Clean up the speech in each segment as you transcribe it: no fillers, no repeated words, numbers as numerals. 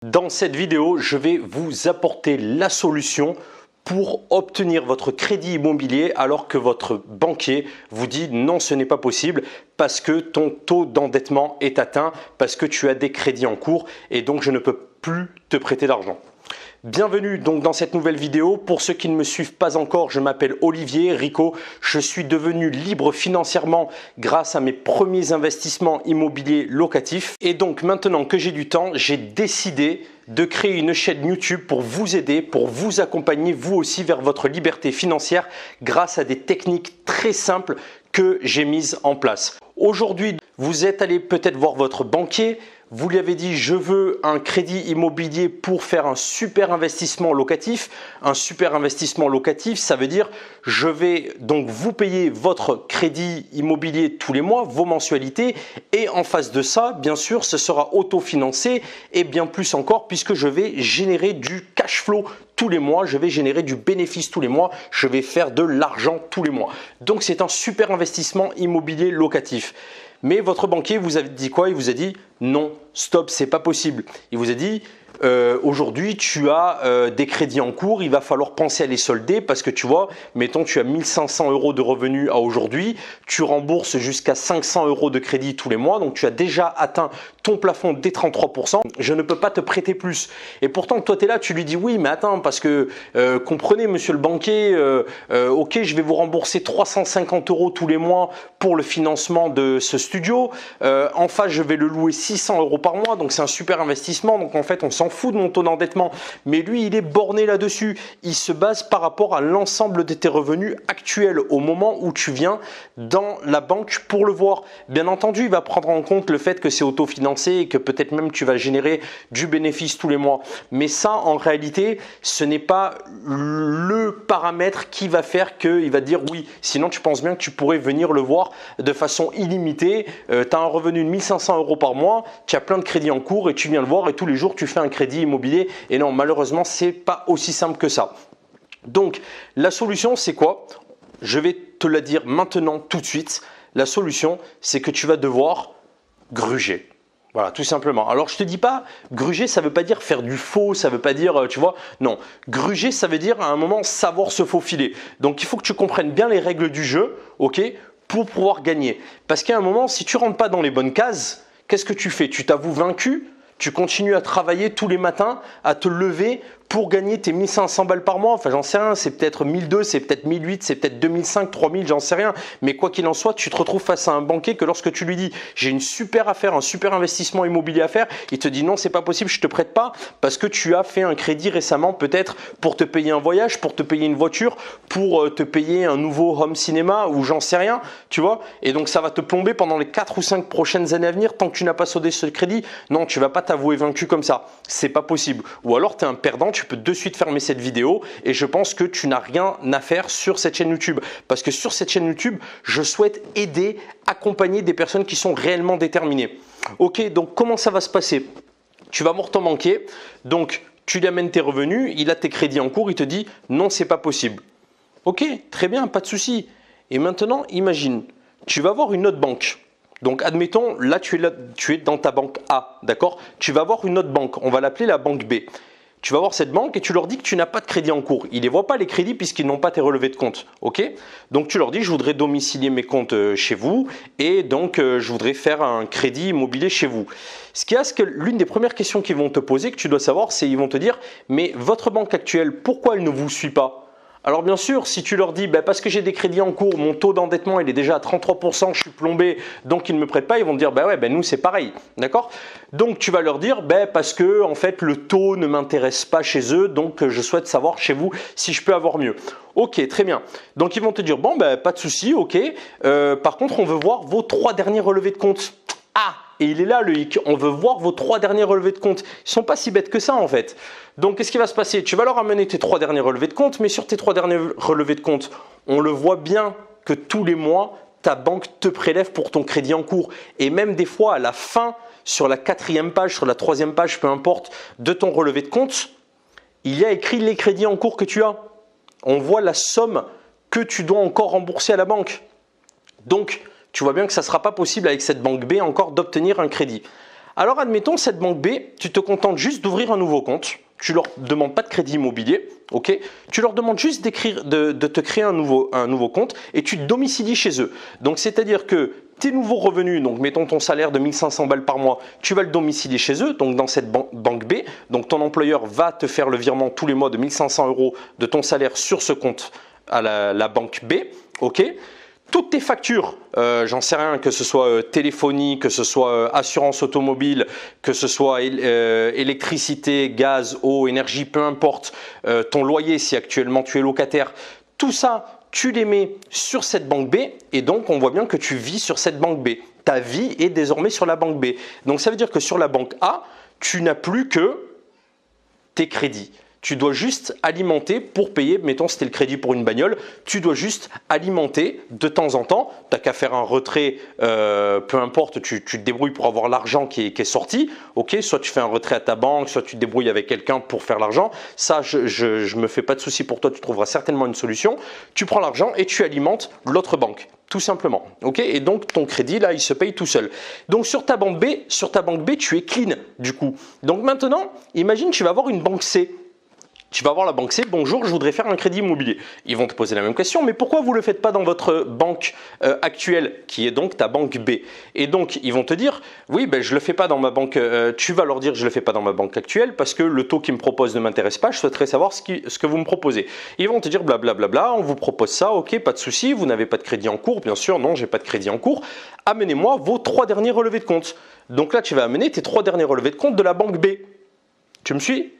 Dans cette vidéo, je vais vous apporter la solution pour obtenir votre crédit immobilier alors que votre banquier vous dit non, ce n'est pas possible parce que ton taux d'endettement est atteint, parce que tu as des crédits en cours et donc je ne peux plus te prêter d'argent. Bienvenue donc dans cette nouvelle vidéo. Pour ceux qui ne me suivent pas encore, je m'appelle Olivier Rico. Je suis devenu libre financièrement grâce à mes premiers investissements immobiliers locatifs. Et donc maintenant que j'ai du temps, j'ai décidé de créer une chaîne YouTube pour vous aider, pour vous accompagner vous aussi vers votre liberté financière grâce à des techniques très simples que j'ai mises en place. Aujourd'hui, vous êtes allé peut-être voir votre banquier. Vous lui avez dit je veux un crédit immobilier pour faire un super investissement locatif. Un super investissement locatif, ça veut dire je vais donc vous payer votre crédit immobilier tous les mois, vos mensualités et en face de ça, bien sûr, ce sera autofinancé et bien plus encore puisque je vais générer du cash flow tous les mois, je vais générer du bénéfice tous les mois, je vais faire de l'argent tous les mois. Donc c'est un super investissement immobilier locatif. Mais votre banquier vous a dit quoi? Il vous a dit non, stop, c'est pas possible. Il vous a dit aujourd'hui tu as des crédits en cours, il va falloir penser à les solder parce que tu vois, mettons tu as 1500 € de revenus à aujourd'hui, tu rembourses jusqu'à 500 € de crédit tous les mois, donc tu as déjà atteint ton plafond des 33%, je ne peux pas te prêter plus. Et pourtant toi tu es là, tu lui dis oui mais attends parce que comprenez monsieur le banquier, ok je vais vous rembourser 350 € tous les mois pour le financement de ce studio, en face je vais le louer 600 € par mois, donc c'est un super investissement, donc en fait on s'en fout de mon taux d'endettement, mais lui il est borné là-dessus, il se base par rapport à l'ensemble de tes revenus actuels au moment où tu viens dans la banque pour le voir. Bien entendu il va prendre en compte le fait que c'est autofinancé et que peut-être même tu vas générer du bénéfice tous les mois, mais ça en réalité ce n'est pas le paramètre qui va faire qu'il va dire oui, sinon tu penses bien que tu pourrais venir le voir de façon illimitée, tu as un revenu de 1500 € par mois, tu as plein de crédits en cours et tu viens le voir et tous les jours tu fais un crédit immobilier et non malheureusement c'est pas aussi simple que ça. Donc la solution c'est quoi? Je vais te la dire maintenant tout de suite. La solution c'est que tu vas devoir gruger. Voilà, tout simplement. Alors, je te dis pas, gruger, ça veut pas dire faire du faux, ça veut pas dire, tu vois, non. Gruger, ça veut dire à un moment savoir se faufiler. Donc, il faut que tu comprennes bien les règles du jeu, ok, pour pouvoir gagner. Parce qu'à un moment, si tu rentres pas dans les bonnes cases, qu'est-ce que tu fais? Tu t'avoues vaincu, tu continues à travailler tous les matins, à te lever pour gagner tes 1500 balles par mois, enfin j'en sais rien, c'est peut-être 1200, c'est peut-être 1800, c'est peut-être 2005, 3000, j'en sais rien. Mais quoi qu'il en soit, tu te retrouves face à un banquier que lorsque tu lui dis j'ai une super affaire, un super investissement immobilier à faire, il te dit non c'est pas possible, je te prête pas parce que tu as fait un crédit récemment peut-être pour te payer un voyage, pour te payer une voiture, pour te payer un nouveau home cinéma ou j'en sais rien, tu vois. Et donc ça va te plomber pendant les 4 ou 5 prochaines années à venir tant que tu n'as pas soldé ce crédit. Non, tu vas pas t'avouer vaincu comme ça, c'est pas possible. Ou alors tu es un perdant, tu peux de suite fermer cette vidéo et je pense que tu n'as rien à faire sur cette chaîne YouTube parce que sur cette chaîne YouTube, je souhaite aider, accompagner des personnes qui sont réellement déterminées. Ok, donc comment ça va se passer? Tu vas voir ton banquier, donc tu lui amènes tes revenus, il a tes crédits en cours, il te dit non, c'est pas possible. Ok, très bien, pas de souci. Et maintenant, imagine, tu vas voir une autre banque. Donc, admettons, là, tu es dans ta banque A, d'accord? Tu vas voir une autre banque, on va l'appeler la banque B. Tu vas voir cette banque et tu leur dis que tu n'as pas de crédit en cours. Ils ne les voient pas les crédits puisqu'ils n'ont pas tes relevés de compte. Ok? Donc tu leur dis je voudrais domicilier mes comptes chez vous et donc je voudrais faire un crédit immobilier chez vous. Ce qu'il y a, c'est que l'une des premières questions qu'ils vont te poser, que tu dois savoir, c'est ils vont te dire mais votre banque actuelle, pourquoi elle ne vous suit pas? Alors bien sûr, si tu leur dis parce que j'ai des crédits en cours, mon taux d'endettement il est déjà à 33%, je suis plombé, donc ils ne me prêtent pas, ils vont te dire nous c'est pareil, d'accord? Donc tu vas leur dire parce que en fait le taux ne m'intéresse pas chez eux, donc je souhaite savoir chez vous si je peux avoir mieux. Ok, très bien. Donc ils vont te dire pas de souci, ok. Par contre on veut voir vos 3 derniers relevés de compte. Ah, et il est là le hic, on veut voir vos 3 derniers relevés de compte. Ils ne sont pas si bêtes que ça en fait. Donc qu'est-ce qui va se passer? Tu vas leur amener tes 3 derniers relevés de compte, mais sur tes 3 derniers relevés de compte, on le voit bien que tous les mois, ta banque te prélève pour ton crédit en cours. Et même des fois à la fin, sur la 4e page, sur la 3e page, peu importe, de ton relevé de compte, il y a écrit les crédits en cours que tu as. On voit la somme que tu dois encore rembourser à la banque. Donc, tu vois bien que ça ne sera pas possible avec cette banque B encore d'obtenir un crédit. Alors admettons cette banque B, tu te contentes juste d'ouvrir un nouveau compte. Tu leur demandes pas de crédit immobilier, ok? Tu leur demandes juste de te créer un nouveau compte et tu te domicilies chez eux. Donc c'est-à-dire que tes nouveaux revenus, donc mettons ton salaire de 1500 balles par mois, tu vas le domicilier chez eux, donc dans cette banque B. Donc ton employeur va te faire le virement tous les mois de 1500 € de ton salaire sur ce compte à la banque B, ok? Toutes tes factures, j'en sais rien, que ce soit téléphonie, que ce soit assurance automobile, que ce soit électricité, gaz, eau, énergie, peu importe, ton loyer si actuellement tu es locataire, tout ça, tu les mets sur cette banque B et donc on voit bien que tu vis sur cette banque B. Ta vie est désormais sur la banque B. Donc ça veut dire que sur la banque A, tu n'as plus que tes crédits. Tu dois juste alimenter pour payer, mettons c'était le crédit pour une bagnole, tu dois juste alimenter de temps en temps, tu n'as qu'à faire un retrait, peu importe, tu te débrouilles pour avoir l'argent qui est sorti, ok, soit tu fais un retrait à ta banque, soit tu te débrouilles avec quelqu'un pour faire l'argent, ça je me fais pas de souci pour toi, tu trouveras certainement une solution, tu prends l'argent et tu alimentes l'autre banque. Tout simplement, ok. Et donc ton crédit là, il se paye tout seul. Donc sur ta banque B, tu es clean du coup. Donc maintenant, imagine tu vas avoir une banque C. Tu vas voir la banque C, bonjour, je voudrais faire un crédit immobilier. Ils vont te poser la même question, mais pourquoi vous ne le faites pas dans votre banque actuelle, qui est donc ta banque B? Et donc, ils vont te dire, oui, ben, je ne le fais pas dans ma banque, tu vas leur dire, je ne le fais pas dans ma banque actuelle parce que le taux qu'ils me proposent ne m'intéresse pas, je souhaiterais savoir ce que vous me proposez. Ils vont te dire, blablabla, on vous propose ça, ok, pas de souci, vous n'avez pas de crédit en cours, bien sûr, non, j'ai pas de crédit en cours, amenez-moi vos 3 derniers relevés de compte. Donc là, tu vas amener tes 3 derniers relevés de compte de la banque B. Tu me suis?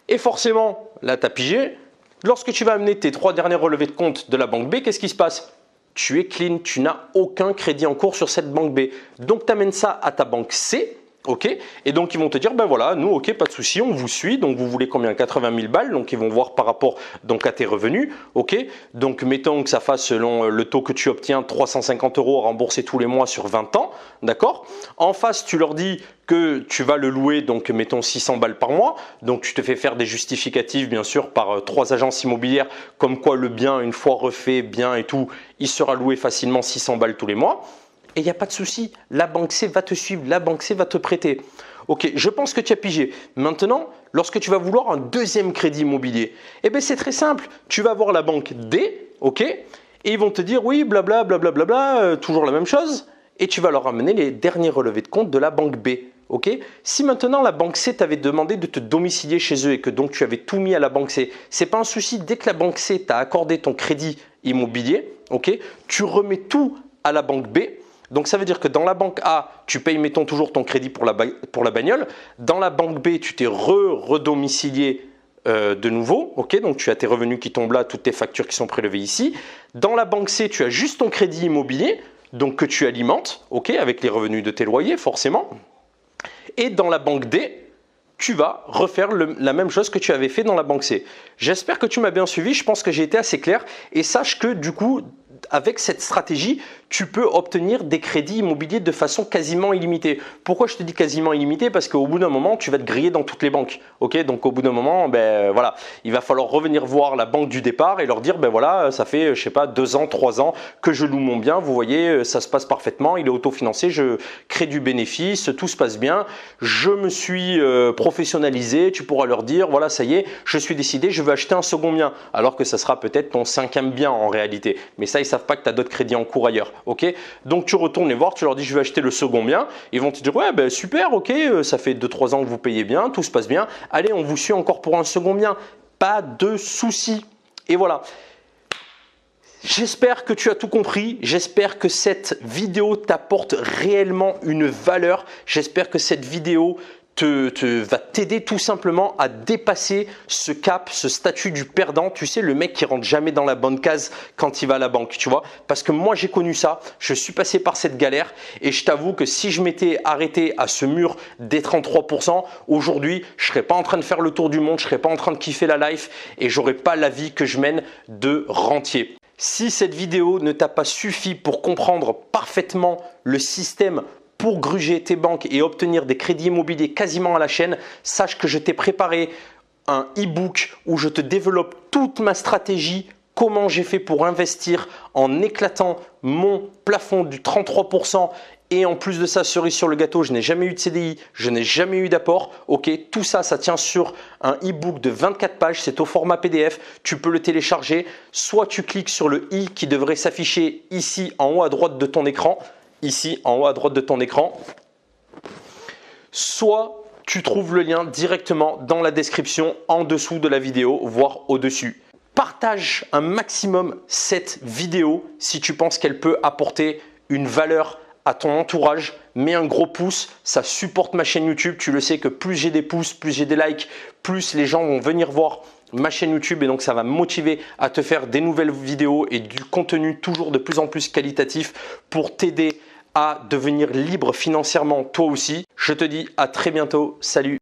Et forcément, là tu as pigé, lorsque tu vas amener tes 3 derniers relevés de compte de la banque B, qu'est-ce qui se passe? Tu es clean, tu n'as aucun crédit en cours sur cette banque B. Donc tu amènes ça à ta banque C, ok? Et donc ils vont te dire, ben voilà, nous ok, pas de souci, on vous suit, donc vous voulez combien? 80 000 balles, donc ils vont voir par rapport donc, à tes revenus, ok? Donc mettons que ça fasse selon le taux que tu obtiens, 350 € remboursés tous les mois sur 20 ans, d'accord? En face, tu leur dis que tu vas le louer, donc mettons 600 balles par mois, donc tu te fais faire des justificatifs bien sûr par 3 agences immobilières, comme quoi le bien, une fois refait, bien et tout, il sera loué facilement 600 balles tous les mois. Et il n'y a pas de souci, la banque C va te suivre, la banque C va te prêter. Ok, je pense que tu as pigé. Maintenant, lorsque tu vas vouloir un deuxième crédit immobilier, eh bien c'est très simple. Tu vas voir la banque D, ok, et ils vont te dire oui, blablabla, toujours la même chose, et tu vas leur amener les derniers relevés de compte de la banque B. Ok. Si maintenant la banque C t'avait demandé de te domicilier chez eux et que donc tu avais tout mis à la banque C, c'est pas un souci. Dès que la banque C t'a accordé ton crédit immobilier, ok, tu remets tout à la banque B. Donc ça veut dire que dans la banque A, tu payes mettons toujours ton crédit pour la bagnole. Dans la banque B, tu t'es redomicilié de nouveau, ok, donc tu as tes revenus qui tombent là, toutes tes factures qui sont prélevées ici. Dans la banque C, tu as juste ton crédit immobilier, donc que tu alimentes, ok, avec les revenus de tes loyers forcément. Et dans la banque D, tu vas refaire la même chose que tu avais fait dans la banque C. J'espère que tu m'as bien suivi, je pense que j'ai été assez clair et sache que du coup, avec cette stratégie, tu peux obtenir des crédits immobiliers de façon quasiment illimitée. Pourquoi je te dis quasiment illimitée? Parce qu'au bout d'un moment, tu vas te griller dans toutes les banques. Ok, donc au bout d'un moment, ben voilà, il va falloir revenir voir la banque du départ et leur dire, ben voilà, ça fait, je sais pas, 2 ans, 3 ans que je loue mon bien. Vous voyez, ça se passe parfaitement, il est autofinancé, je crée du bénéfice, tout se passe bien. Je me suis professionnalisé. Tu pourras leur dire, voilà, ça y est, je suis décidé, je veux acheter un second bien. Alors que ça sera peut-être ton 5e bien en réalité. Mais ça, ils savent pas que tu as d'autres crédits en cours ailleurs. Ok, donc tu retournes les voir, tu leur dis je vais acheter le second bien. Ils vont te dire ouais ben super, ok, ça fait 2-3 ans que vous payez bien, tout se passe bien. Allez, on vous suit encore pour un second bien. Pas de souci. Et voilà. J'espère que tu as tout compris, j'espère que cette vidéo t'apporte réellement une valeur, j'espère que cette vidéo va t'aider tout simplement à dépasser ce cap, ce statut du perdant. Tu sais, le mec qui rentre jamais dans la bonne case quand il va à la banque, tu vois. Parce que moi, j'ai connu ça. Je suis passé par cette galère et je t'avoue que si je m'étais arrêté à ce mur des 33%, aujourd'hui, je serais pas en train de faire le tour du monde, je serais pas en train de kiffer la life et j'aurais pas la vie que je mène de rentier. Si cette vidéo ne t'a pas suffi pour comprendre parfaitement le système pour gruger tes banques et obtenir des crédits immobiliers quasiment à la chaîne, sache que je t'ai préparé un e-book où je te développe toute ma stratégie comment j'ai fait pour investir en éclatant mon plafond du 33%. Et en plus de ça, cerise sur le gâteau, je n'ai jamais eu de CDI, je n'ai jamais eu d'apport. Ok, tout ça, ça tient sur un e-book de 24 pages. C'est au format PDF. Tu peux le télécharger. Soit tu cliques sur le i qui devrait s'afficher ici en haut à droite de ton écran. Ici en haut à droite de ton écran. Soit tu trouves le lien directement dans la description en dessous de la vidéo, voire au-dessus. Partage un maximum cette vidéo si tu penses qu'elle peut apporter une valeur à ton entourage. Mets un gros pouce, ça supporte ma chaîne YouTube. Tu le sais que plus j'ai des pouces, plus j'ai des likes, plus les gens vont venir voir ma chaîne YouTube et donc ça va me motiver à te faire des nouvelles vidéos et du contenu toujours de plus en plus qualitatif pour t'aider à devenir libre financièrement toi aussi. Je te dis à très bientôt. Salut!